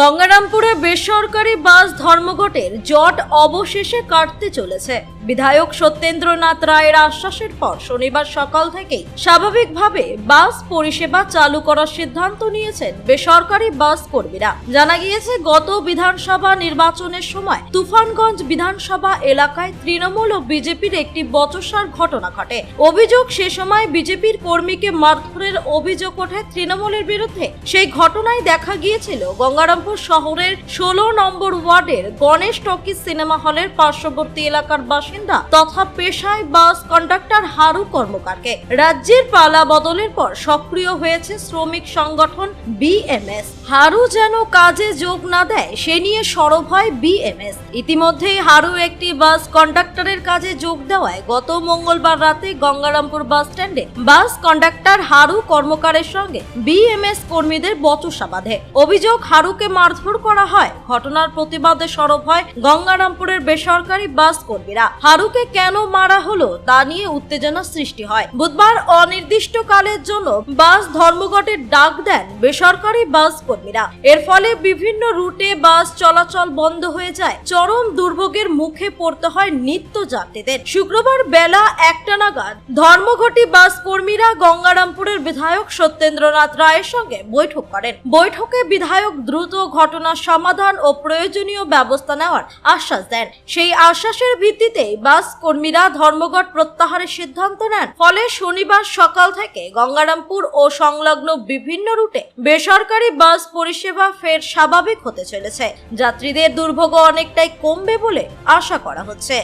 গঙ্গারামপুরে বেসরকারি বাস ধর্মঘটের জট অবশেষে কাটতে চলেছে। বিধায়ক সত্যেন্দ্রনাথ রায়ের আশ্বাসের পর শনিবার সকাল থেকেই স্বাভাবিকভাবে বাস পরিষেবা চালু করার সিদ্ধান্ত নিয়েছেন বেসরকারি বাস কর্মীরা। জানা গিয়েছে, গত বিধানসভা নির্বাচনের সময় তুফানগঞ্জ বিধানসভা এলাকায় তৃণমূল ও বিজেপির একটি বচসার ঘটনা ঘটে। অভিযোগ, সে সময় বিজেপির কর্মীকে মারধরের অভিযোগ ওঠে তৃণমূলের বিরুদ্ধে। সেই ঘটনায় দেখা গিয়েছিল গঙ্গারামপুর শহরের 16 নম্বর ওয়ার্ডের গণেশ টকিজ সিনেমা হলের পার্শ্ববর্তী এলাকার বাসিন্দা তথা পেশায় বাস কন্ডাক্টর হারু কর্মকারকে। রাজ্যের পালা বদলের পর সক্রিয় হয়েছে শ্রমিক সংগঠন বিএমএস। হারু যেন কাজে যোগ না দেয় সে নিয়ে সরব হয় বিএমএস। ইতিমধ্যেই হারু একটি বাস কন্ডাক্টরের কাজে যোগ দেওয়ায় গত মঙ্গলবার রাতে গঙ্গারামপুর বাস স্ট্যান্ডে বাস কন্ডাক্টর হারু কর্মকারের সঙ্গে বিএমএস কর্মীদের বচসা বাঁধে। অভিযোগ, হারুকে মারধর করা হয়। ঘটনার প্রতিবাদে সরব হয় গঙ্গারামপুরের বেসরকারি বাস কর্মীরা। হারুকে কেন মারা হলো তা নিয়ে উত্তেজনা সৃষ্টি হয়। বুধবার অনির্দিষ্টকালের জন্য বাস ধর্মঘটের ডাক দেন বেসরকারি বাস কর্মীরা। এর ফলে বিভিন্ন রুটে বাস চলাচল বন্ধ হয়ে যায়। চরম দুর্ভোগের মুখে পড়তে হয় নিত্য যাত্রীদের। শুক্রবার বেলা 1টা নাগাদ ধর্মঘটি বাস কর্মীরা গঙ্গারামপুরের বিধায়ক সত্যেন্দ্রনাথ রায়ের সঙ্গে বৈঠক করেন। বৈঠকে বিধায়ক দ্রুত ঘটনার সমাধান ও প্রয়োজনীয় ব্যবস্থা নেওয়ার আশ্বাস দেন। সেই আশ্বাসের ভিত্তিতে বাস কর্মীরা ধর্মঘট প্রত্যাহারের সিদ্ধান্ত নেন। ফলে শনিবার সকাল থেকে গঙ্গারামপুর ও সংলগ্ন বিভিন্ন রুটে বেসরকারি বাস পরিষেবা ফের স্বাভাবিক হতে চলেছে। যাত্রীদের দুর্ভোগ অনেকটাই কমবে বলে আশা করা হচ্ছে।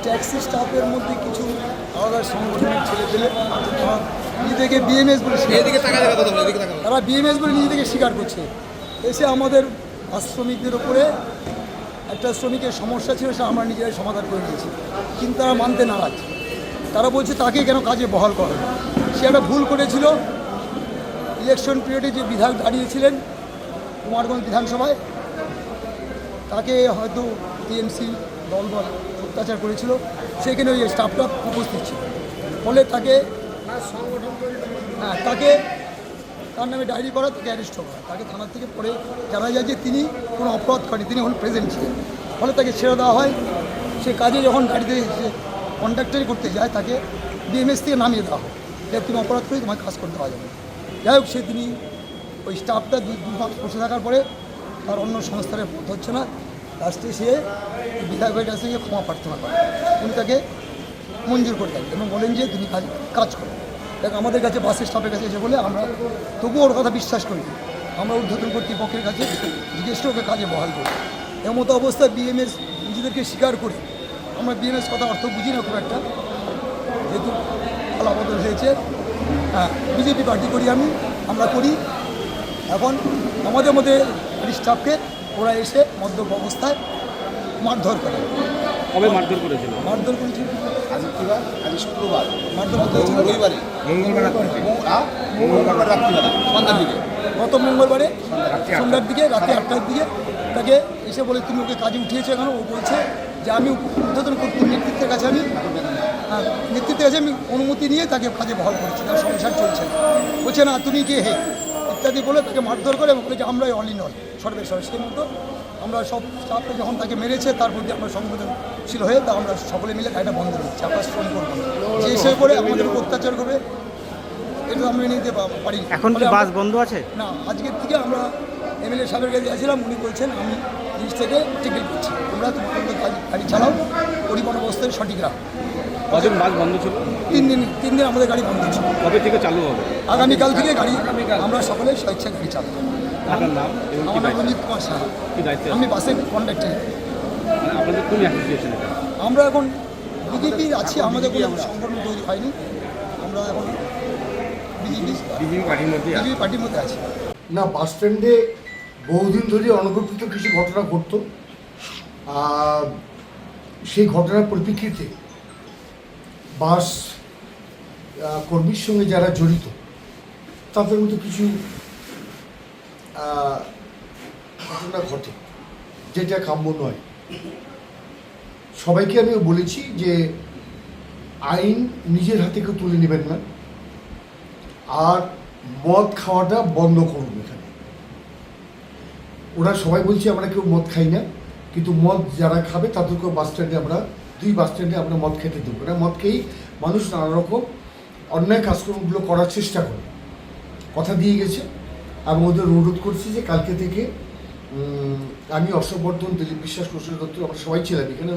ট্যাক্সি স্টাফের মধ্যে কিছু আলাদা সংগঠনের ছেলেপেলে নিজেদেরকে বিএমএস বলে তারা বিএমএস বলে নিজেদেরকে স্বীকার করছে। এসে আমাদের শ্রমিকদের উপরে একটা শ্রমিকের সমস্যা ছিল, সেটা আমরা নিজেরাই সমাধান করে নিয়েছি, কিন্তু তারা মানতে নারাজ। তারা বলছে তাকে কেন কাজে বহাল করা হবে। সে একটা ভুল করেছিল। ইলেকশন পিরিয়ডে যে বিধায়ক দাঁড়িয়েছিলেন কুমারগঞ্জ বিধানসভায়, তাকে হয়তো টিএমসি দলবল অত্যাচার করেছিল, সেখানে ওই স্টাফটা উপস্থিত ছিল। ফলে তাকে তার নামে ডায়েরি করা, তাকে অ্যারেস্ট করা। তাকে থানার থেকে পরে জানা যায় যে তিনি কোনো অপরাধ করেনি, তিনি হল প্রেজেন্ট ছিলেন। ফলে তাকে ছেড়ে দেওয়া হয়। সে কাজে যখন গাড়িতে কন্ট্রাক্টারি করতে যায়, তাকে বিএমএস থেকে নামিয়ে দেওয়া হয় যে তুমি অপরাধ করে তোমাকে কাজ করতে পাওয়া যাবে। যাই হোক, তিনি ওই স্টাফটা দু মাস বসে থাকার পরে তার অন্য সংস্থানের পথ হচ্ছে না, লাস্টে সে বিধায়কের কাছে গিয়ে ক্ষমা প্রার্থনা করে। উনি তাকে মঞ্জুর করে দেন এবং বলেন যে তুমি কাজ করো। দেখ, আমাদের কাছে বাসের স্টাফের কাছে এসে বলে আমরা তবুও ওর কথা বিশ্বাস করি। আমরা ঊর্ধ্বতন কর্তৃপক্ষের কাছে জিজ্ঞেস ওকে কাজে বহাল করি। এমতো অবস্থায় বিএমএস নিজেদেরকে স্বীকার করে, আমরা বিএমএস কথা অর্থ বুঝি না খুব একটা, যেহেতু পালা বদল হয়েছে। হ্যাঁ, বিজেপি পার্টি করি আমরা করি। এখন আমাদের মধ্যে স্টাফকে ওরা এসে মদ্যপ অবস্থায় মারধর করে। কবে মারধর করেছিল? মারধর করেছিল আজ কি বার? আজ শুক্রবার। মারধর করতে হয়েছিল মঙ্গলবার রাত্রিবেলা সন্ধ্যার দিকে। গত মঙ্গলবারে সন্ধ্যার দিকে, রাতে 8টার দিকে তাকে এসে বলে তুমি ওকে কাজে উঠিয়েছে কেন? ও বলছে যে আমি ঊর্ধ্বতন নেতৃত্বের কাছে আমি অনুমতি নিয়ে তাকে কাজে বহাল করেছি, তার সংসার চলছে। বলছে না তুমি কে হে ইত্যাদি বলে তাকে মারধর করে এবং বলে যে আমরাই অল ইন অল সর্বেশ্বর। সেই মতো আমরা সব স্টাফে যখন তাকে মেরেছে, তার প্রতি আমরা সংবেদনশীল হয়ে তা আমরা সকলে মিলে গাড়িটা বন্ধ দিচ্ছি। আমরা ফোন করবো যে এসে করে আমাদের অত্যাচার করবে, এটা আমরা নিতে পারি। এখন কি বাস বন্ধ আছে? না, আজকের থেকে আমরা এমএলএ সাহেবের কাছে গেছিলাম। উনি বলছেন আমি জিনিস থেকে টিকিট দিচ্ছি, তোমরা তোমাদের গাড়ি চালাও, পরিবহন ব্যবস্থায় সঠিক রাখো। কদিন বাস বন্ধ ছিল? 3 দিন আমাদের গাড়ি বন্ধ ছিল। কবে থেকে চালু হবে? আগামীকাল থেকে গাড়ি আমরা সকলে স্বেচ্ছা গাড়ি চালাবো। আপনার নাম? আমার নাম রঞ্জিত কুমার সাহা। কি দায়িত্ব? আমি বাসের কন্ডাক্টর। আপনাদের কোন অ্যাসোসিয়েশন? আমরা এখন বিজেপি আছি, আমাদের কোনো সংগঠন তৈরি হয়নি। আমরা এখন বিজেপি পার্টির মধ্যে আছি। না, বাস স্ট্যান্ডে বহুদিন ধরে অনবরত কিছু ঘটনা ঘটত। সেই ঘটনার পরিপ্রেক্ষিতে বাস কর্মীর সঙ্গে যারা জড়িত তাদের মধ্যে কিছু ঘটনা ঘটে, যেটা কাম্য নয়। সবাইকে আমি বলেছি যে আইন নিজের হাতে কেউ তুলে নেবেন না, আর মদ খাওয়াটা বন্ধ করুন। এখানে ওরা সবাই বলছে আমরা কেউ মদ খাই না, কিন্তু মদ যারা খাবে তাদেরকেও বাস স্ট্যান্ডে আমরা 2 বাস স্ট্যান্ডে আমরা মদ খেতে দেবো। ওরা মদ খেয়েই মানুষ নানা রকম অন্যায় কাজকর্মগুলো করার চেষ্টা করে, কথা দিয়ে গেছে। আমি ওদের অনুরোধ করছি যে কালকে থেকে আমি অশোক বর্ধন, দিলীপ বিশ্বাস, কৌশল দত্ত আমরা সবাই ছিলাম এখানে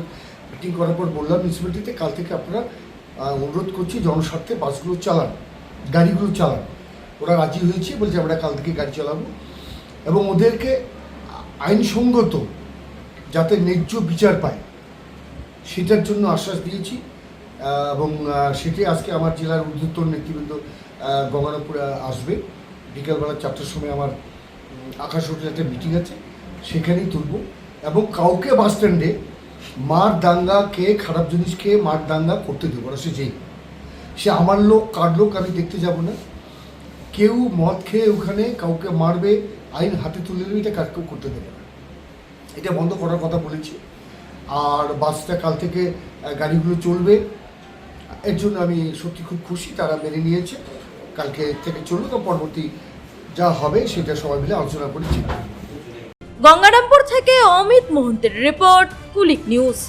মিটিং করার পর বললাম মিউনিসিপ্যালিটিতে কাল থেকে আপনারা অনুরোধ করছি জনস্বার্থে বাসগুলো চালান, গাড়িগুলো চালান। ওরা রাজি হয়েছে, বলছে আমরা কাল থেকে গাড়ি চালাবো এবং ওদেরকে আইনসঙ্গত যাতে ন্যায্য বিচার পায় সেটার জন্য আশ্বাস দিয়েছি। এবং সেটি আজকে আমার জেলার ঊর্ধ্বতন নেতৃবৃন্দ গঙ্গারামপুরে আসবে, বিকালবেলা 4টার সময় আমার আকাশ হোটেলে একটা মিটিং আছে, সেখানেই তুলব। এবং কাউকে বাস স্ট্যান্ডে মার দাঙ্গা খেয়ে, খারাপ জিনিস খেয়ে মার দাঙ্গা করতে দেবো না। সে আমার লোক কার লোক আমি দেখতে যাব না। কেউ মদ খেয়ে ওখানে কাউকে মারবে, আইন হাতে তুলে নেবে, এটা কাজ কেউ করতে দেবে না। এটা বন্ধ করার কথা বলেছি। আর বাসটা কাল থেকে গাড়িগুলো চলবে, এর জন্য আমি সত্যি খুব খুশি, তারা মেনে নিয়েছে। কালকে থেকে চলবে, তো পরবর্তী যা হবে সেটা সবাই মিলে আলোচনা করে ঠিক হবে। গঙ্গারামপুর থেকে অমিত মোহন্তের রিপোর্ট, কুলিক নিউজ।